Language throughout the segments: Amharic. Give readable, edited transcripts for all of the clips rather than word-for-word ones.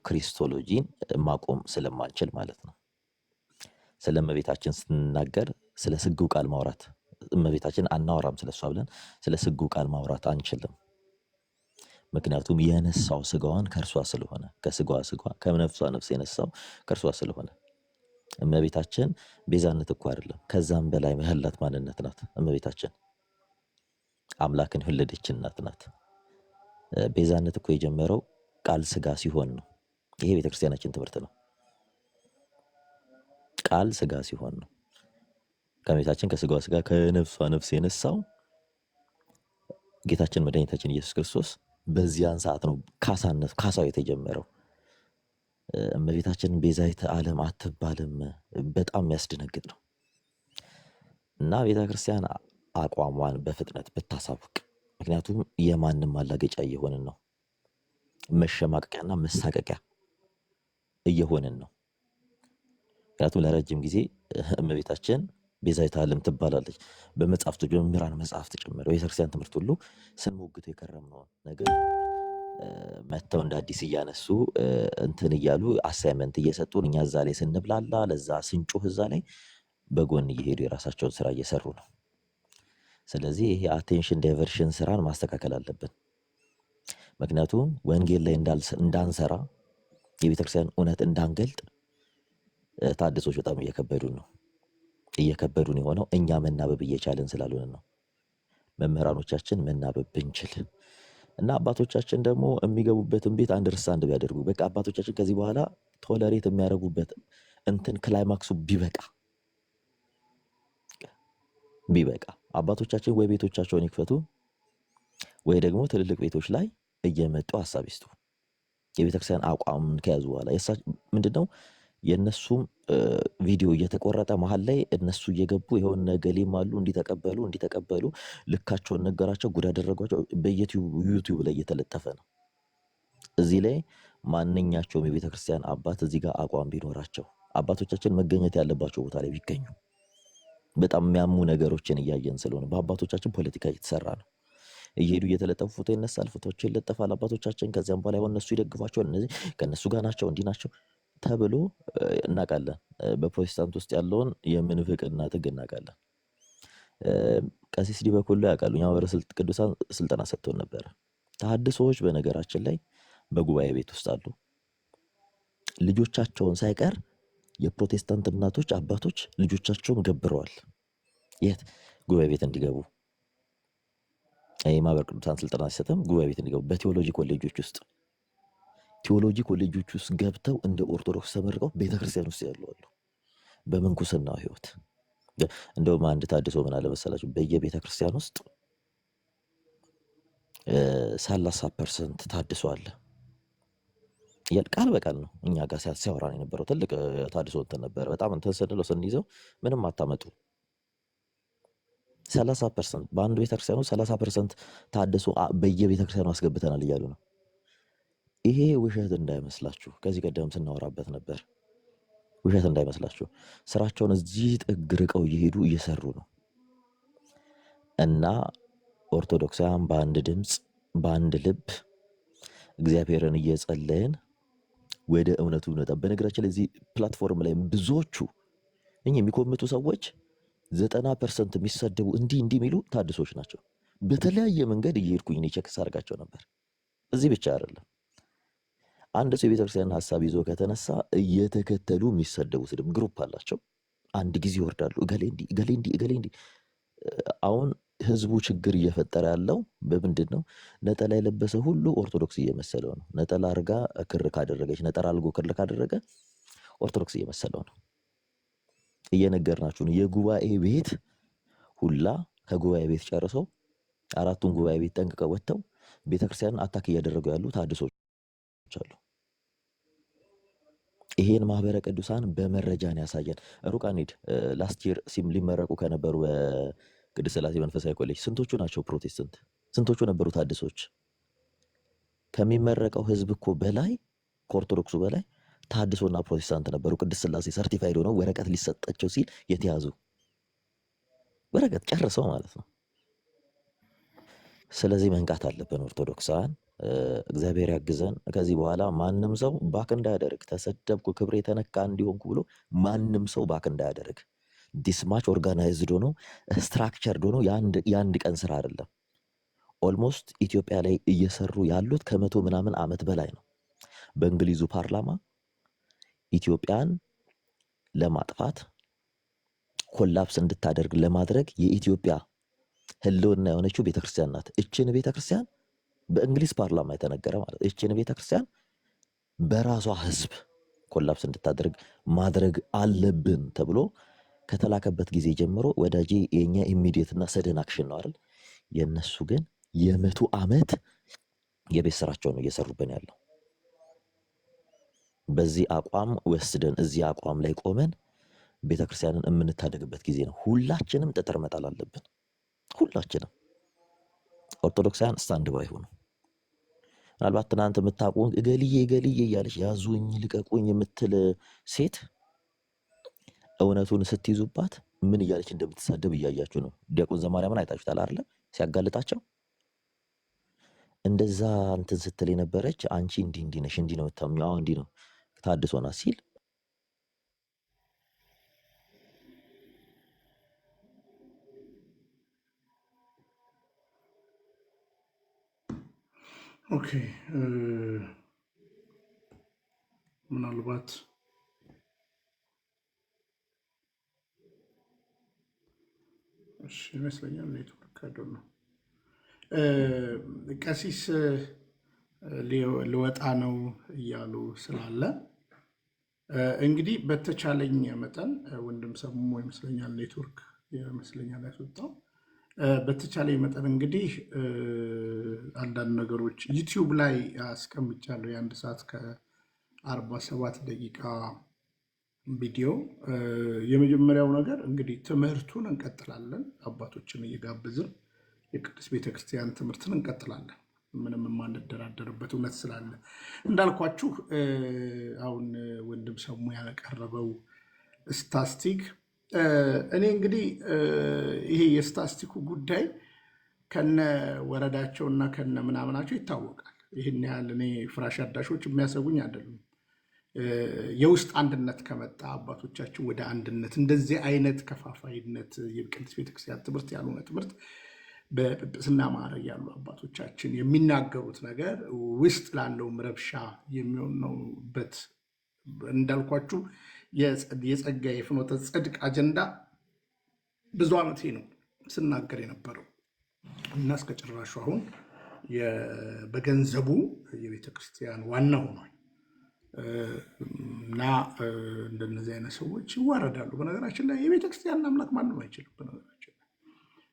ክሪስቶሎጂን ማቆም ስለማንችል ማለት ነው። ስለ እመቤታችን ስንናገር ስለ ስግው ቃል ማውራት እመቤታችን አናወራም ስለሷ ብለን ስለ ስግው ቃል ማውራት አንችልም። ምክንያቱም የነሳው ስጋዋን ከእርሷ ስለሆነ ከስጋዋ ስጋ ከነፍሷ ነፍስ የነሳው ከእርሷ ስለሆነ እመቤታችን ቤዛነት እኮ አይደለም ከዛም በላይ ያላት ማንነት ናት። እመቤታችን አምላክን የወለደች እናት ናት። ቤዛነት እኮ የጀመረው ቃል ስጋ ሲሆን ነው። ይሄ ቤተክርስቲያናችን ትምህርት ነው። ቃል ስጋ ሲሆን ነው። ከእመቤታችን ከስጋዋ ስጋ ከነፍሷ ነፍስ የነሳው ጌታችን መድኃኒታችን ኢየሱስ ክርስቶስ በዚያን ሰዓት ነው ካሳው የተጀመረው። እመቤታችን ቤዛዊተ ዓለም አትባልም። በጣም የሚያስደነግጥ ነው። እና ቤተክርስቲያን አቋሟን በፍጥነት ብታሳውቅ፣ ምክንያቱም የማንም ማላገጫ እየሆንን ነው። መሸማቀቂያና መሳቀቂያ እየሆንን ነው። ምክንያቱም ለረጅም ጊዜ እመቤታችን ቤዛዊተ ዓለም ትባላለች። በመጽሐፍቶች በመምህራን መጽሐፍት ጭምር ቤተክርስቲያን ትምህርት ሁሉ ስንሞግቱ የከረምነውን ነገር መጥተው እንደ አዲስ እያነሱ እንትን እያሉ አሳይመንት እየሰጡን እኛ እዛ ላይ ስንብላላ ለዛ ስንጮህ እዛ ላይ በጎን እየሄዱ የራሳቸውን ስራ እየሰሩ ነው። ስለዚህ ይሄ አቴንሽን ዳይቨርሽን ስራን ማስተካከል አለብን። ምክንያቱም ወንጌል ላይ እንዳንሰራ የቤተክርስቲያን እውነት እንዳንገልጥ ታድሶች በጣም እየከበዱን ነው። እየከበዱን የሆነው እኛ መናበብ እየቻልን ስላልሆነ ነው። መምህራኖቻችን መናበብ ብንችል እና አባቶቻችን ደግሞ የሚገቡበትን ቤት አንደርስታንድ ቢያደርጉ፣ በቃ አባቶቻችን ከዚህ በኋላ ቶለሬት የሚያደርጉበት እንትን ክላይማክሱ ቢበቃ አባቶቻችን ወይ ቤቶቻቸውን ይክፈቱ ወይ ደግሞ ትልልቅ ቤቶች ላይ እየመጡ ሀሳብ ይስጡ። የቤተክርስቲያን አቋም ከያዙ በኋላ ምንድነው የእነሱም ቪዲዮ እየተቆረጠ መሀል ላይ እነሱ እየገቡ የሆነ ገሌም አሉ እንዲተቀበሉ ልካቸውን ነገራቸው፣ ጉድ አደረጓቸው በዩቲዩብ ላይ እየተለጠፈ ነው። እዚህ ላይ ማንኛቸውም የቤተክርስቲያን አባት እዚህ ጋር አቋም ቢኖራቸው፣ አባቶቻችን መገኘት ያለባቸው ቦታ ላይ ቢገኙ፣ በጣም የሚያሙ ነገሮችን እያየን ስለሆነ በአባቶቻችን ፖለቲካ እየተሰራ ነው። እየሄዱ እየተለጠፉ ፎቶ ይነሳል፣ ፎቶዎች ይለጠፋል አባቶቻችን። ከዚያም በኋላ ሆነ እነሱ ይደግፏቸዋል፣ እነዚህ ከእነሱ ጋር ናቸው እንዲህ ናቸው ተብሎ እናውቃለን። በፕሮቴስታንት ውስጥ ያለውን የምንፍቅና ጥግ እናውቃለን። ቀሲስ ዲበኩሉ ያውቃሉ። እኛ ማህበረ ቅዱሳን ስልጠና ሰጥቶን ነበረ። ተሐድሶዎች በነገራችን ላይ በጉባኤ ቤት ውስጥ አሉ። ልጆቻቸውን ሳይቀር የፕሮቴስታንት እናቶች አባቶች ልጆቻቸውን ገብረዋል። የት ጉባኤ ቤት እንዲገቡ። ይህ ማህበረ ቅዱሳን ስልጠና ሲሰጥም ጉባኤ ቤት እንዲገቡ በቴዎሎጂ ኮሌጆች ውስጥ ገብተው እንደ ኦርቶዶክስ ተመርቀው ቤተክርስቲያን ውስጥ ያሉ አሉ። በምንኩስናው ህይወት እንደውም አንድ ታድሶ ምን አለ መሰላችሁ፣ በየቤተክርስቲያን ውስጥ 30% ታድሶ አለ እያል ቃል በቃል ነው እኛ ጋር ሲያወራን የነበረው። ትልቅ ታድሶ እንትን ነበረ። በጣም እንትን ስንለው ስንይዘው ምንም አታመጡ 30% በአንድ ቤተክርስቲያን ውስጥ 30% ታድሶ በየቤተክርስቲያኑ አስገብተናል እያሉ ነው። ይሄ ውሸት እንዳይመስላችሁ፣ ከዚህ ቀደም ስናወራበት ነበር። ውሸት እንዳይመስላችሁ፣ ስራቸውን እዚህ ጥግ ርቀው እየሄዱ እየሰሩ ነው። እና ኦርቶዶክሳውያን በአንድ ድምፅ በአንድ ልብ እግዚአብሔርን እየጸለየን ወደ እውነቱ እንወጣ። በነገራችን ላይ እዚህ ፕላትፎርም ላይ ብዙዎቹ የሚኮምቱ ሰዎች 90% የሚሰደቡ እንዲህ የሚሉ ታድሶች ናቸው። በተለያየ መንገድ እየሄድኩኝ እኔ ቼክ ሳደርጋቸው ነበር። እዚህ ብቻ አይደለም። አንድ ሰው የቤተክርስቲያን ሀሳብ ይዞ ከተነሳ እየተከተሉ የሚሰደቡ ስድብ ግሩፕ አላቸው። አንድ ጊዜ ይወርዳሉ። እገሌ እንዲህ። አሁን ህዝቡ ችግር እየፈጠረ ያለው በምንድን ነው? ነጠላ የለበሰ ሁሉ ኦርቶዶክስ እየመሰለው ነው። ነጠላ አርጋ ክር ካደረገች፣ ነጠላ አልጎ ክር ካደረገ ኦርቶዶክስ እየመሰለው ነው። እየነገርናችሁ ነው። የጉባኤ ቤት ሁላ ከጉባኤ ቤት ጨርሰው 4ቱን ጉባኤ ቤት ጠንቅቀው ወጥተው ቤተክርስቲያንን አታክ እያደረጉ ያሉ ታድሶች አሉ። ይሄን ማህበረ ቅዱሳን በመረጃን ያሳየን። ሩቅ አንሂድ። ላስት ይር ሊመረቁ ከነበሩ በቅድስት ሥላሴ መንፈሳዊ ኮሌጅ ስንቶቹ ናቸው ፕሮቴስታንት? ስንቶቹ ነበሩ ታድሶች? ከሚመረቀው ህዝብ እኮ በላይ ከኦርቶዶክሱ በላይ ታድሶና ፕሮቴስታንት ነበሩ። ቅድስት ሥላሴ ሰርቲፋይድ ሆነው ወረቀት ሊሰጣቸው ሲል የተያዙ ወረቀት ጨርሰው ማለት ነው። ስለዚህ መንቃት አለብን ኦርቶዶክሳውያን። እግዚአብሔር ያግዘን። ከዚህ በኋላ ማንም ሰው ባክ እንዳያደርግ፣ ተሰደብኩ ክብሬ የተነካ እንዲሆንኩ ብሎ ማንም ሰው ባክ እንዳያደርግ። ዲስማች ኦርጋናይዝድ ሆኖ ስትራክቸርድ ሆኖ የአንድ ቀን ስራ አይደለም። ኦልሞስት ኢትዮጵያ ላይ እየሰሩ ያሉት ከመቶ ምናምን ዓመት በላይ ነው። በእንግሊዙ ፓርላማ ኢትዮጵያን ለማጥፋት ኮላፕስ እንድታደርግ ለማድረግ የኢትዮጵያ ህልውና የሆነችው ቤተክርስቲያን ናት። እችን ቤተክርስቲያን በእንግሊዝ ፓርላማ የተነገረ ማለት እችን ቤተክርስቲያን በራሷ ህዝብ ኮላፕስ እንድታደርግ ማድረግ አለብን ተብሎ ከተላከበት ጊዜ ጀምሮ ወዳጄ የኛ ኢሚዲየት እና ሰደን አክሽን ነው አይደል? የነሱ ግን የመቶ ዓመት የቤት ስራቸው ነው እየሰሩብን ያለው። በዚህ አቋም ወስደን እዚህ አቋም ላይ ቆመን ቤተክርስቲያንን የምንታደግበት ጊዜ ነው። ሁላችንም ጠጠር መጣል አለብን። ሁላችንም ኦርቶዶክሳውያን ስታንድ ባይ ሆኑ። ምናልባት ትናንት የምታውቁ እገሊዬ እያለች ያዙኝ ልቀቁኝ የምትል ሴት እውነቱን ስትይዙባት ምን እያለች እንደምትሳደብ እያያችሁ ነው። ዲያቆን ዘማርያምን አይታችሁታል አይደለ? ሲያጋልጣቸው እንደዛ እንትን ስትል የነበረች አንቺ እንዲህ ነሽ፣ እንዲህ ነው የምታምኚው፣ አዎ እንዲህ ነው ታድሶና ሲል ኦኬ ምናልባት ይመስለኛል ኔትወርክ ነው። ቀሲስ ልወጣ ነው እያሉ ስላለ እንግዲህ በተቻለኝ መጠን ወንድም ሰሙ ይመስለኛል ኔትወርክ ይመስለኛል ያስወጣው። በተቻለኝ መጠን እንግዲህ አንዳንድ ነገሮች ዩቲዩብ ላይ አስቀምጫለሁ። የ1 ሰዓት ከ47 ደቂቃ ቪዲዮ። የመጀመሪያው ነገር እንግዲህ ትምህርቱን እንቀጥላለን። አባቶችን እየጋበዝን የቅድስት ቤተክርስቲያን ትምህርትን እንቀጥላለን። ምንም የማንደራደርበት እውነት ስላለ እንዳልኳችሁ አሁን ወንድም ሰሙ ያቀረበው ስታስቲክ እኔ እንግዲህ ይሄ የስታስቲኩ ጉዳይ ከነ ወረዳቸውና ከነ ምናምናቸው ይታወቃል። ይህን ያህል እኔ ፍራሽ አዳሾች የሚያሰጉኝ አይደሉም። የውስጥ አንድነት ከመጣ አባቶቻችን ወደ አንድነት እንደዚህ አይነት ከፋፋይነት የቅድስት ቤተክርስቲያን ትምህርት ያልሆነ ትምህርት በጵጵስና ማዕረግ ያሉ አባቶቻችን የሚናገሩት ነገር ውስጥ ላለውም ረብሻ የሚሆነውበት እንዳልኳችሁ የጸጋ የፍኖተ ጽድቅ አጀንዳ ብዙ ዓመቴ ነው ስናገር የነበረው እና እስከ ጭራሹ አሁን በገንዘቡ የቤተክርስቲያን ዋና ሆኗል እና እንደነዚህ አይነት ሰዎች ይዋረዳሉ። በነገራችን ላይ የቤተክርስቲያን አምላክ ማንም አይችልም። በነገራችን ላይ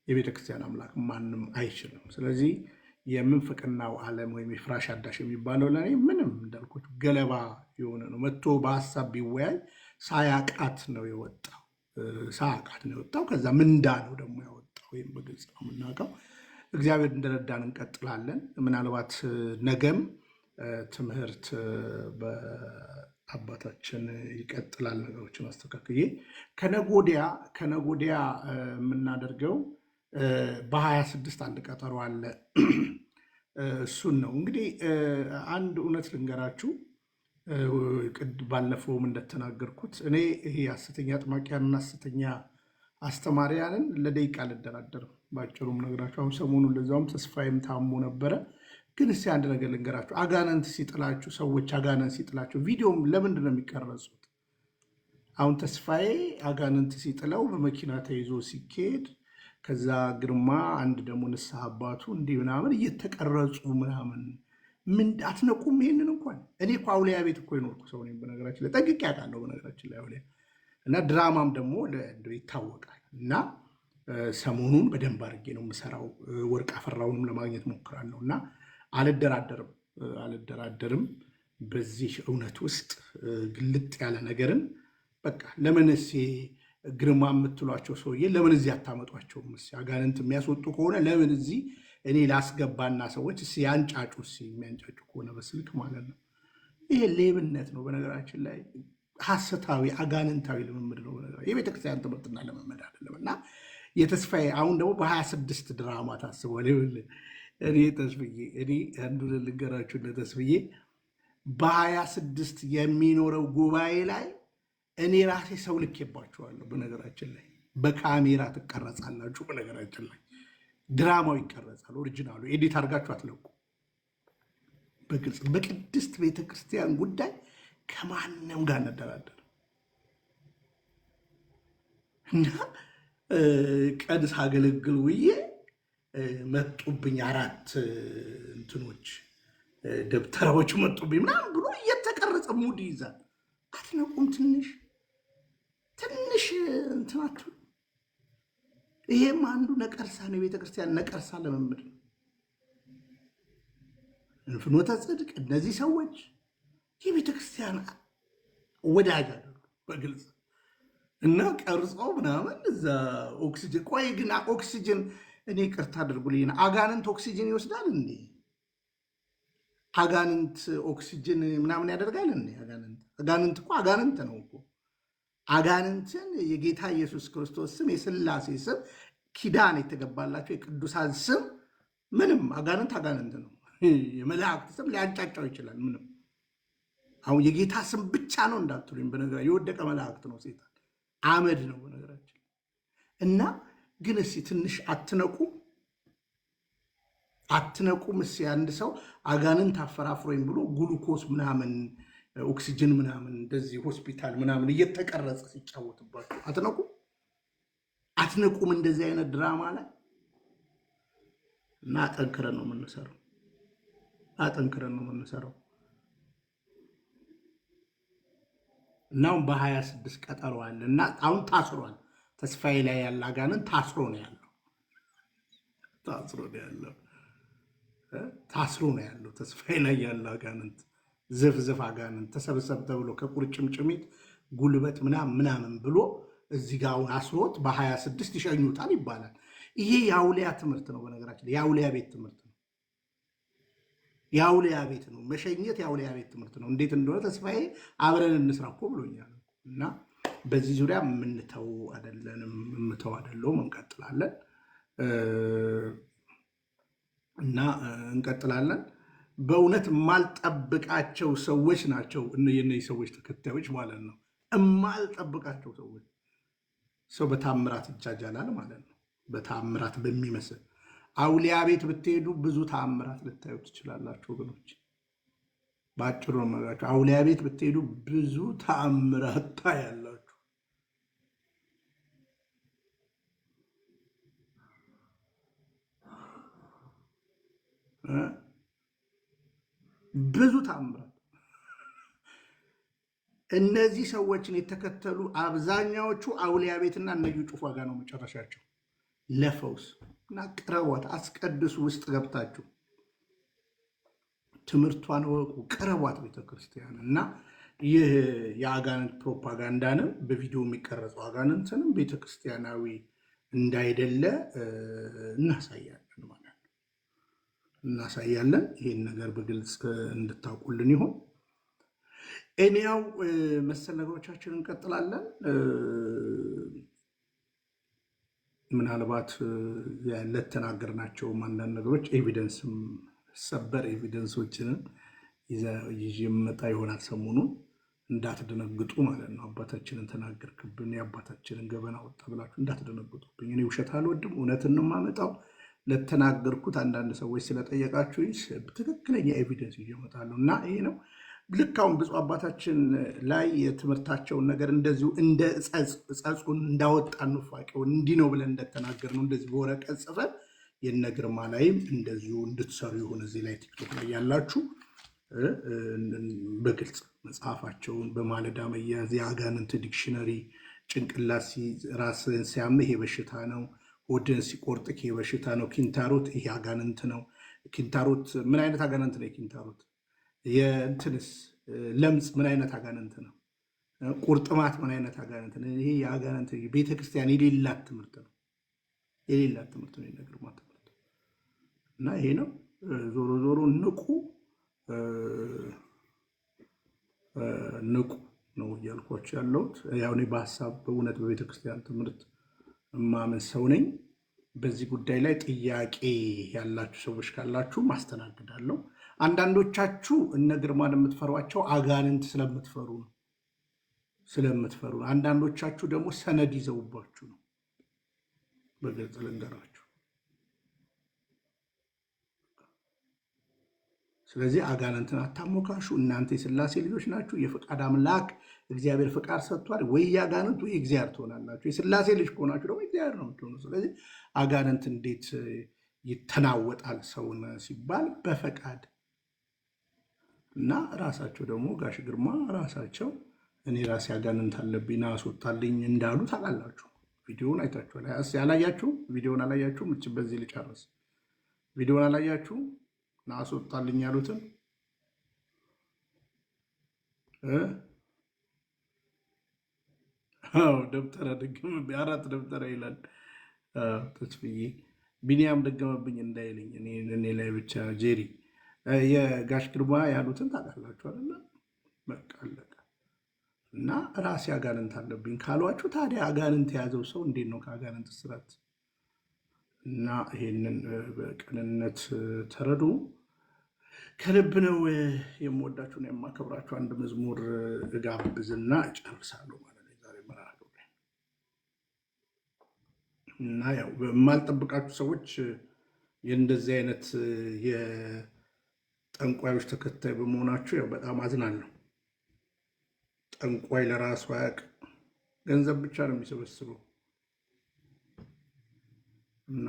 የቤተክርስቲያን አምላክ ማንም አይችልም። ስለዚህ የምንፍቅናው ዓለም ወይም የፍራሽ አዳሽ የሚባለው ለእኔ ምንም እንዳልኩት ገለባ የሆነ ነው። መጥቶ በሀሳብ ቢወያይ ሳያቃት ነው የወጣው። ከዛ ምንዳ ነው ደግሞ ያወጣው። ወይም በግልጽ ነው የምናውቀው። እግዚአብሔር እንደረዳን እንቀጥላለን። ምናልባት ነገም ትምህርት በአባታችን ይቀጥላል። ነገሮችን አስተካክዬ ከነጎዲያ የምናደርገው በ26 አንድ ቀጠሮ አለ። እሱን ነው እንግዲህ አንድ እውነት ልንገራችሁ። ባለፈውም እንደተናገርኩት እኔ ይሄ ሐሰተኛ አጥማቂያንና ሐሰተኛ አስተማሪያንን ለደቂቃ አልደራደርም። ባጭሩም ነገራችሁ። አሁን ሰሞኑን ለዛውም ተስፋዬም ታሞ ነበረ። ግን እስኪ አንድ ነገር ልንገራችሁ። አጋነንት ሲጥላችሁ ሰዎች አጋነንት ሲጥላችሁ ቪዲዮም ለምንድን ነው የሚቀረጹት? አሁን ተስፋዬ አጋነንት ሲጥለው በመኪና ተይዞ ሲኬድ ከዛ ግርማ አንድ ደግሞ ንስሐ አባቱ እንዲህ ምናምን እየተቀረጹ ምናምን ምን አትነቁም? ይሄንን እንኳን እኔ እኮ አውሊያ ቤት እኮ የኖርኩ ሰው ነኝ። በነገራችን ላይ ጠንቅቄ አውቃለሁ። በነገራችን ላይ አውሊያ እና ድራማም ደግሞ ይታወቃል። እና ሰሞኑን በደንብ አድርጌ ነው የምሰራው። ወርቅ አፈራውንም ለማግኘት ሞክራለሁ እና አልደራደርም በዚህ እውነት ውስጥ ግልጥ ያለ ነገርን በቃ ለምንስ ግርማ የምትሏቸው ሰውዬ ለምን እዚህ አታመጧቸውም? አጋንንት የሚያስወጡ ከሆነ ለምን እዚህ እኔ ላስገባና ሰዎች ያንጫጩ የሚያንጫጩ ከሆነ በስልክ ማለት ነው። ይሄ ሌብነት ነው። በነገራችን ላይ ሐሰታዊ አጋንንታዊ ልምምድ ነው። የቤተክርስቲያን ትምህርትና ልምምድ አይደለም። እና የተስፋዬ አሁን ደግሞ በ26 ድራማ ታስቧል። እኔ ተስፍዬ እኔ አንዱን ልንገራችሁ እንደ ተስፍዬ በ26 የሚኖረው ጉባኤ ላይ እኔ ራሴ ሰው ልኬባችኋለሁ። በነገራችን ላይ በካሜራ ትቀረጻላችሁ። በነገራችን ላይ ድራማው ይቀረጻል። ኦሪጂናሉ ኤዲት አድርጋችሁ አትለቁ። በግልጽ በቅድስት ቤተክርስቲያን ጉዳይ ከማንም ጋር እንደራደር እና ቀን ሳገለግል ውዬ መጡብኝ 4 እንትኖች ደብተራዎች መጡብኝ ምናምን ብሎ እየተቀረጸ ሙድ ይይዛል። አትነቁም? ትንሽ እንትናችሁ። ይሄም አንዱ ነቀርሳ ነው። የቤተክርስቲያን ነቀርሳ ልምምድ ነው። ፍኖተ ጽድቅ እነዚህ ሰዎች የቤተክርስቲያን ወዳጅ አይደሉ በግልጽ እና ቀርጾ ምናምን እዛ ኦክሲጅን። ቆይ ግን ኦክሲጅን እኔ ቅርታ አድርጉልኝ፣ አጋንንት ኦክሲጅን ይወስዳል እንዴ? አጋንንት ኦክሲጅን ምናምን ያደርጋል እንዴ? አጋንንት እኮ አጋንንት ነው እኮ። አጋንንትን የጌታ ኢየሱስ ክርስቶስ ስም፣ የሥላሴ ስም፣ ኪዳን የተገባላቸው የቅዱሳን ስም ምንም አጋንንት ነው። የመላእክት ስም ሊያንጫጫው ይችላል። ምንም አሁን የጌታ ስም ብቻ ነው እንዳትሉኝ። በነገራ የወደቀ መላእክት ነው ሴጣን፣ አመድ ነው በነገራችን። እና ግን እስኪ ትንሽ አትነቁም? እስኪ አንድ ሰው አጋንንት አፈራፍሮኝ ብሎ ግሉኮስ ምናምን ኦክሲጅን ምናምን እንደዚህ ሆስፒታል ምናምን እየተቀረጸ ሲጫወትባቸው አትነቁም? እንደዚህ አይነት ድራማ ላይ እና አጠንክረን ነው የምንሰራው። እና አሁን በ26 ቀጠሮ አለ እና አሁን ታስሯል። ተስፋዬ ላይ ያለ አጋንንት ታስሮ ነው ያለው። ተስፋዬ ላይ ያለ አጋንንት ዝፍዝፍ አጋንንት ተሰብሰብ ተብሎ ከቁርጭምጭሚት ጉልበት ምናምን ብሎ እዚህ ጋር አሁን አስሮት በ26 ይሸኙታል ይባላል። ይሄ የአውሊያ ትምህርት ነው። በነገራችን የአውሊያ ቤት ትምህርት ነው። የአውሊያ ቤት ነው መሸኘት። የአውሊያ ቤት ትምህርት ነው። እንዴት እንደሆነ ተስፋዬ አብረን እንስራ እኮ ብሎኛል። እና በዚህ ዙሪያ የምንተው አይደለንም፣ እንቀጥላለን እንቀጥላለን። በእውነት የማልጠብቃቸው ሰዎች ናቸው የእነዚህ ሰዎች ተከታዮች ማለት ነው። የማልጠብቃቸው ሰዎች። ሰው በታምራት ይጃጃላል ማለት ነው። በታምራት በሚመስል አውሊያ ቤት ብትሄዱ ብዙ ታምራት ልታዩ ትችላላችሁ ወገኖች። በአጭሩ ነው የምነግራችሁ። አውሊያ ቤት ብትሄዱ ብዙ ታምራት ታያላችሁ። ብዙ ታምራት። እነዚህ ሰዎችን የተከተሉ አብዛኛዎቹ አውሊያ ቤትና እነዩ ጩፋ ጋር ነው መጨረሻቸው ለፈውስ እና ቅረቧት። አስቀድሱ። ውስጥ ገብታችሁ ትምህርቷን ወቁ። ቅረቧት ቤተክርስቲያን። እና ይህ የአጋንንት ፕሮፓጋንዳንም በቪዲዮ የሚቀረጸው አጋንንትንም ቤተክርስቲያናዊ እንዳይደለ እናሳያለን ማለት ነው። እናሳያለን። ይህን ነገር በግልጽ እንድታውቁልን ይሆን። እኔያው መሰል ነገሮቻችን እንቀጥላለን። ምናልባት ለተናገርናቸውም አንዳንድ ነገሮች ኤቪደንስም ሰበር ኤቪደንሶችንን ይዤ የምመጣ ይሆናል። ሰሞኑን እንዳትደነግጡ ማለት ነው። አባታችንን ተናገርክብን፣ የአባታችንን ገበና ወጣ ብላችሁ እንዳትደነግጡብኝ። እኔ ውሸት አልወድም፣ እውነትን ነው የማመጣው። ለተናገርኩት አንዳንድ ሰዎች ስለጠየቃችሁ ትክክለኛ ኤቪደንስ ይዤ እመጣለሁ እና ይሄ ነው። ልክ አሁን ብፁዕ አባታችን ላይ የትምህርታቸውን ነገር እንደዚሁ እንደ ጸጹን እንዳወጣ ኑፋቄውን እንዲህ ነው ብለን እንደተናገር ነው እንደዚህ በወረቀት ጽፈን የነ ግርማ ላይም እንደዚሁ እንድትሰሩ ይሁን። እዚህ ላይ ቲክቶክ ላይ ያላችሁ በግልጽ መጽሐፋቸውን በማለዳ መያዝ፣ የአጋንንት ዲክሽነሪ፣ ጭንቅላት ራስን ሲያምህ ይሄ በሽታ ነው፣ ሆድን ሲቆርጥክ ይሄ በሽታ ነው፣ ኪንታሮት ይሄ አጋንንት ነው። ኪንታሮት ምን አይነት አጋንንት ነው? ኪንታሮት የእንትንስ ለምጽ ምን አይነት አጋንንት ነው? ቁርጥማት ምን አይነት አጋንንት ነው? ይሄ የአጋንንት ቤተክርስቲያን የሌላት ትምህርት ነው። የሌላት ትምህርት ነው የነግርማ ትምህርት እና ይሄ ነው። ዞሮ ዞሮ ንቁ ነው እያልኳቸው ያለሁት። ያው እኔ በሀሳብ በእውነት በቤተክርስቲያን ትምህርት እማምን ሰው ነኝ። በዚህ ጉዳይ ላይ ጥያቄ ያላችሁ ሰዎች ካላችሁ ማስተናግዳለሁ። አንዳንዶቻችሁ እነ ግርማን የምትፈሯቸው አጋንንት ስለምትፈሩ ነው። አንዳንዶቻችሁ ደግሞ ሰነድ ይዘውባችሁ ነው። በግልጽ ልንገራችሁ። ስለዚህ አጋንንትን አታሞካሹ። እናንተ የሥላሴ ልጆች ናችሁ። የፈቃድ አምላክ እግዚአብሔር ፈቃድ ሰጥቷል። ወይ የአጋንንት ወይ እግዚአብሔር ትሆናላችሁ። የሥላሴ ልጅ ከሆናችሁ ደግሞ እግዚአብሔር ነው የምትሆኑ። ስለዚህ አጋንንት እንዴት ይተናወጣል ሰውን ሲባል በፈቃድ እና ራሳቸው ደግሞ ጋሽ ግርማ ራሳቸው እኔ ራሴ አጋንንት አለብኝ ና አስወጣልኝ እንዳሉ ታውቃላችሁ። ቪዲዮውን አይታችኋል። ያላያችሁ ቪዲዮውን አላያችሁም? በዚህ ልጨርስ። ቪዲዮውን አላያችሁ ና አስወጣልኝ ያሉትን ደብተራ ደገመብኝ። 4 ደብተራ ይላል ተስፍዬ። ቢኒያም ደገመብኝ እንዳይልኝ እኔ ላይ ብቻ ጄሪ የጋሽ ግርማ ያሉትን ታውቃላችሁ አይደለ? በቃ አለቀ። እና ራሴ አጋንንት አለብኝ ካሏችሁ ታዲያ አጋንንት የያዘው ሰው እንዴት ነው ከአጋንንት እስራት? እና ይሄንን በቅንነት ተረዱ። ከልብ ነው የምወዳችሁን የማከብራችሁ። አንድ መዝሙር እጋብዝና እጨርሳለሁ ማለት ነው ዛሬ መርሃ ግብር ላይ። እና ያው የማልጠብቃችሁ ሰዎች የእንደዚህ አይነት የጠንቋዮች ተከታይ በመሆናችሁ ያው በጣም አዝናለሁ። ጠንቋይ ለራሱ አያውቅም፣ ገንዘብ ብቻ ነው የሚሰበስበው።